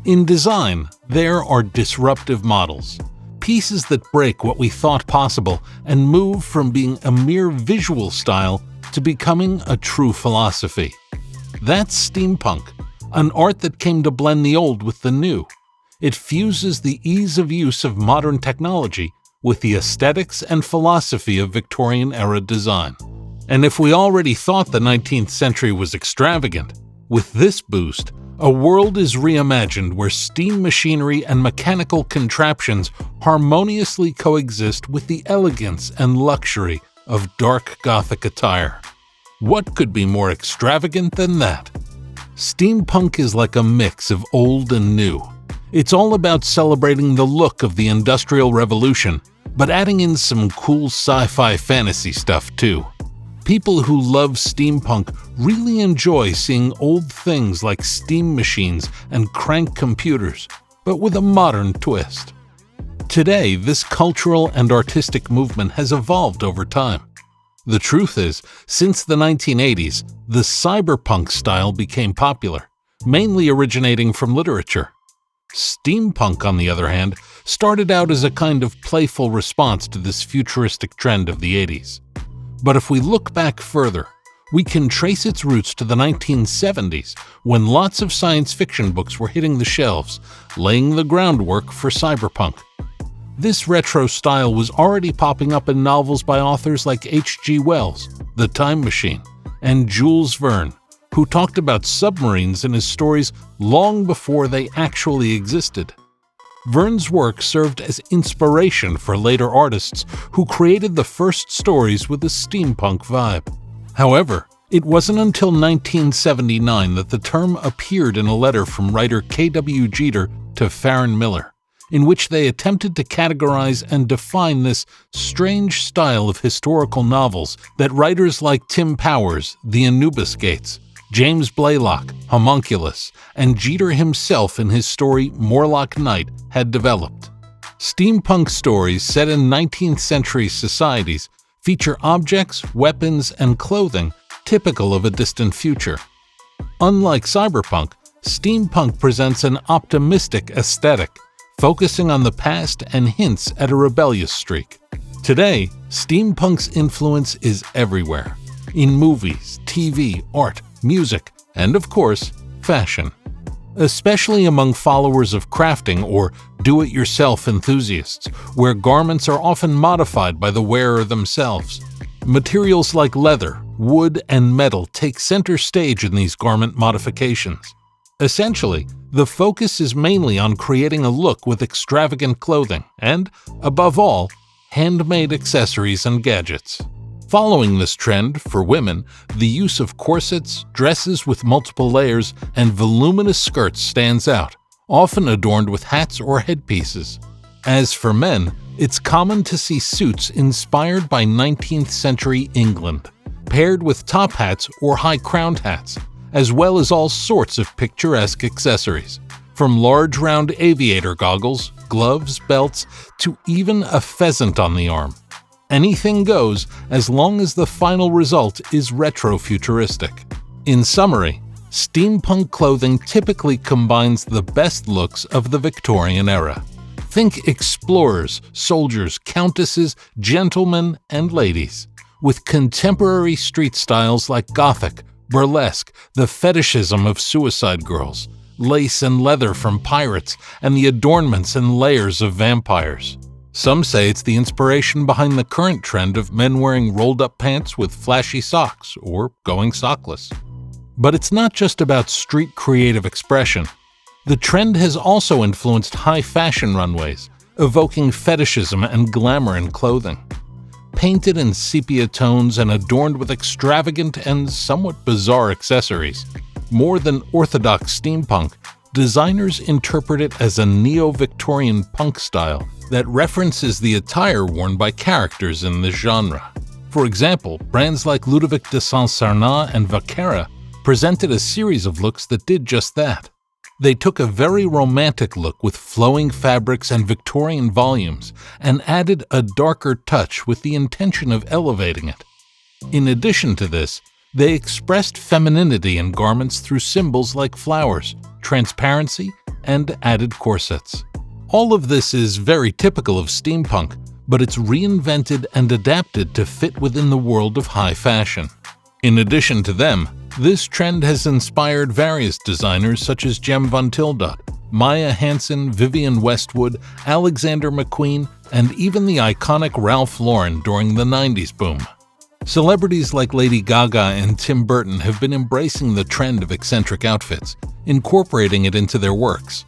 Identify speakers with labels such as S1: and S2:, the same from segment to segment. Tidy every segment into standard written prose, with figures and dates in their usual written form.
S1: In design, there are disruptive models, pieces that break what we thought possible and move from being a mere visual style to becoming a true philosophy. That's steampunk, an art that came to blend the old with the new. It fuses the ease of use of modern technology with the aesthetics and philosophy of Victorian-era design. And if we already thought the 19th century was extravagant, with this boost, a world is reimagined where steam machinery and mechanical contraptions harmoniously coexist with the elegance and luxury of dark Gothic attire. What could be more extravagant than that? Steampunk is like a mix of old and new. It's all about celebrating the look of the Industrial Revolution, but adding in some cool sci-fi fantasy stuff too. People who love steampunk really enjoy seeing old things like steam machines and crank computers, but with a modern twist. Today, this cultural and artistic movement has evolved over time. The truth is, since the 1980s, the cyberpunk style became popular, mainly originating from literature. Steampunk, on the other hand, started out as a kind of playful response to this futuristic trend of the 80s. But if we look back further, we can trace its roots to the 1970s, when lots of science fiction books were hitting the shelves, laying the groundwork for cyberpunk. This retro style was already popping up in novels by authors like H.G. Wells, The Time Machine, and Jules Verne, who talked about submarines in his stories long before they actually existed. Verne's work served as inspiration for later artists who created the first stories with a steampunk vibe. However, it wasn't until 1979 that the term appeared in a letter from writer K.W. Jeter to Farren Miller, in which they attempted to categorize and define this strange style of historical novels that writers like Tim Powers, The Anubis Gates, James Blaylock, Homunculus, and Jeter himself in his story Morlock Night had developed. Steampunk stories set in 19th century societies feature objects, weapons, and clothing typical of a distant future. Unlike cyberpunk, steampunk presents an optimistic aesthetic, focusing on the past and hints at a rebellious streak. Today, steampunk's influence is everywhere, in movies, TV, art, music, and of course, fashion. Especially among followers of crafting or do-it-yourself enthusiasts, where garments are often modified by the wearer themselves. Materials like leather, wood, and metal take center stage in these garment modifications. Essentially, the focus is mainly on creating a look with extravagant clothing and, above all, handmade accessories and gadgets. Following this trend, for women, the use of corsets, dresses with multiple layers, and voluminous skirts stands out, often adorned with hats or headpieces. As for men, it's common to see suits inspired by 19th century England, paired with top hats or high-crowned hats, as well as all sorts of picturesque accessories, from large round aviator goggles, gloves, belts, to even a pheasant on the arm. Anything goes as long as the final result is retro-futuristic. In summary, steampunk clothing typically combines the best looks of the Victorian era. Think explorers, soldiers, countesses, gentlemen, and ladies, with contemporary street styles like Gothic, burlesque, the fetishism of suicide girls, lace and leather from pirates, and the adornments and layers of vampires. Some say it's the inspiration behind the current trend of men wearing rolled-up pants with flashy socks or going sockless. But it's not just about street creative expression. The trend has also influenced high fashion runways, evoking fetishism and glamour in clothing. Painted in sepia tones and adorned with extravagant and somewhat bizarre accessories, more than orthodox steampunk, designers interpret it as a neo-Victorian punk style that references the attire worn by characters in this genre. For example, brands like Ludovic de Saint-Sernin and Vaquera presented a series of looks that did just that. They took a very romantic look with flowing fabrics and Victorian volumes and added a darker touch with the intention of elevating it. In addition to this, they expressed femininity in garments through symbols like flowers, transparency, and added corsets. All of this is very typical of steampunk, but it's reinvented and adapted to fit within the world of high fashion. In addition to them, this trend has inspired various designers such as Jem van Tildat, Maya Hansen, Vivienne Westwood, Alexander McQueen, and even the iconic Ralph Lauren during the 90s boom. Celebrities like Lady Gaga and Tim Burton have been embracing the trend of eccentric outfits, incorporating it into their works.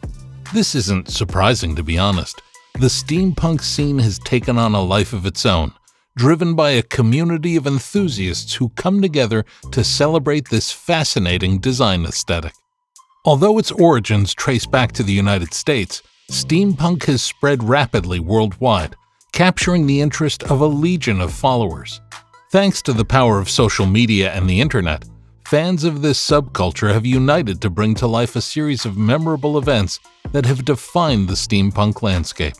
S1: This isn't surprising, to be honest. The steampunk scene has taken on a life of its own, driven by a community of enthusiasts who come together to celebrate this fascinating design aesthetic. Although its origins trace back to the United States, steampunk has spread rapidly worldwide, capturing the interest of a legion of followers. Thanks to the power of social media and the internet, fans of this subculture have united to bring to life a series of memorable events that have defined the steampunk landscape.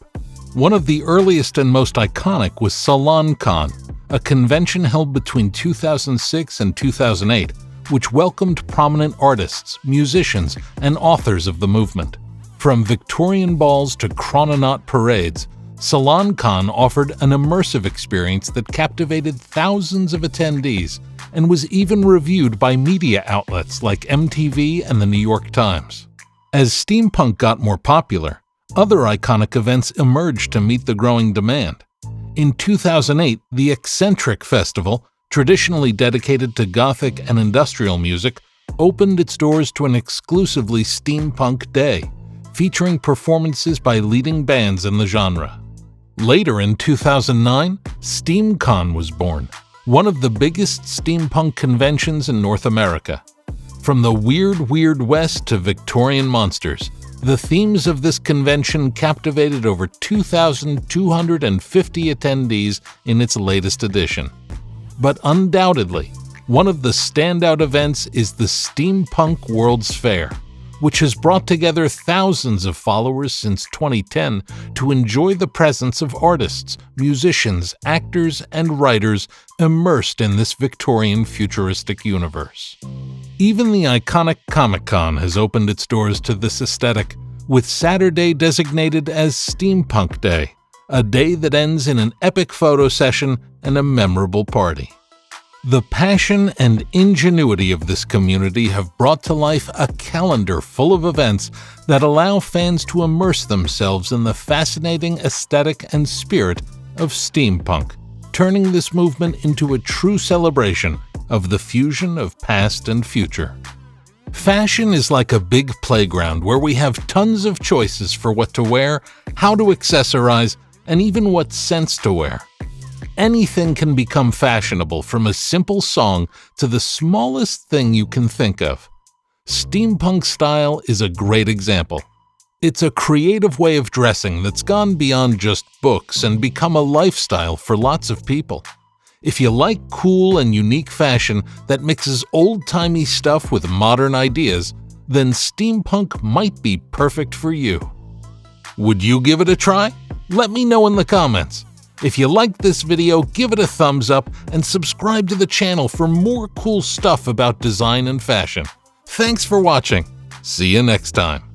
S1: One of the earliest and most iconic was SalonCon, a convention held between 2006 and 2008, which welcomed prominent artists, musicians, and authors of the movement. From Victorian balls to chrononaut parades, SalonCon offered an immersive experience that captivated thousands of attendees and was even reviewed by media outlets like MTV and the New York Times. As steampunk got more popular, other iconic events emerged to meet the growing demand. In 2008, the Eccentric Festival, traditionally dedicated to Gothic and industrial music, opened its doors to an exclusively steampunk day, featuring performances by leading bands in the genre. Later in 2009, SteamCon was born, one of the biggest steampunk conventions in North America. From the Weird West to Victorian monsters, the themes of this convention captivated over 2,250 attendees in its latest edition. But undoubtedly, one of the standout events is the Steampunk World's Fair, which has brought together thousands of followers since 2010 to enjoy the presence of artists, musicians, actors, and writers immersed in this Victorian futuristic universe. Even the iconic Comic-Con has opened its doors to this aesthetic, with Saturday designated as Steampunk Day, a day that ends in an epic photo session and a memorable party. The passion and ingenuity of this community have brought to life a calendar full of events that allow fans to immerse themselves in the fascinating aesthetic and spirit of steampunk, turning this movement into a true celebration of the fusion of past and future. Fashion is like a big playground where we have tons of choices for what to wear, how to accessorize, and even what scents to wear. Anything can become fashionable, from a simple song to the smallest thing you can think of. Steampunk style is a great example. It's a creative way of dressing that's gone beyond just books and become a lifestyle for lots of people. If you like cool and unique fashion that mixes old-timey stuff with modern ideas, then steampunk might be perfect for you. Would you give it a try? Let me know in the comments. If you liked this video, give it a thumbs up and subscribe to the channel for more cool stuff about design and fashion. Thanks for watching. See you next time.